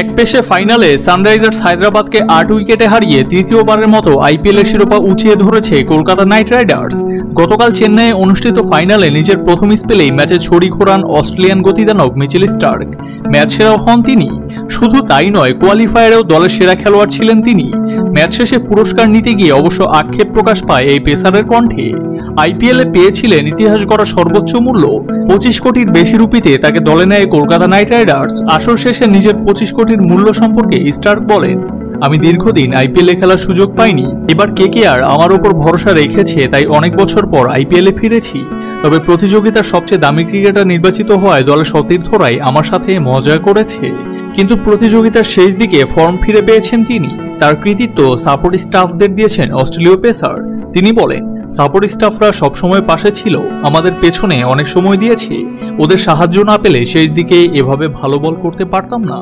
এক পেশে ফাইনালে সানরাইজার্স হায়দ্রাবাদকে ৮ উইকেটে হারিয়ে তৃতীয়বারের মতো আইপিএলের শিরোপা উঁচিয়ে ধরেছে কলকাতা নাইট রাইডার্স। গতকাল চেন্নাইয়ে অনুষ্ঠিত ফাইনালে নিজের প্রথম স্পেলেই ম্যাচে ছড়ি ঘোরান অস্ট্রেলিয়ান গতিদানক মিচেল স্টার্ক। ম্যাচ সেরাও হন তিনি। শুধু তাই নয়, কোয়ালিফায়ারেও দলের সেরা খেলোয়াড় ছিলেন তিনি। ম্যাচ শেষে পুরস্কার নিতে গিয়ে অবশ্য আক্ষেপ প্রকাশ পায় এই পেসারের কণ্ঠে। আইপিএলে পেয়েছিলেন ইতিহাস গড়া সর্বোচ্চ মূল্য 25 কোটির বেশি রুপিতে তাকে দলে নেয় কলকাতা নাইট রাইডার্স। আসর শেষে নিজের 25 কোটির মূল্য সম্পর্কে স্টার্ক বলেন, আমি দীর্ঘদিন আইপিএলে খেলার সুযোগ পাইনি। এবার কেকেআর আমার উপর ভরসা রেখেছে, তাই অনেক বছর পর আইপিএলে ফিরেছি। তবে প্রতিযোগিতার সবচেয়ে দামি ক্রিকেটার নির্বাচিত হওয়ায় দলের সতীর্থরাই আমার সাথে মজা করেছে। কিন্তু প্রতিযোগিতার শেষ দিকে ফর্ম ফিরে পেয়েছেন তিনি। তার কৃতিত্ব সাপোর্ট স্টাফদের দিয়েছেন অস্ট্রেলীয় পেসার। তিনি বলেন, সাপোর্ট স্টাফরা সবসময় পাশে ছিল, আমাদের পেছনে অনেক সময় দিয়েছে। ওদের সাহায্য না পেলে শেষ দিকে এভাবে ভালো বল করতে পারতাম না।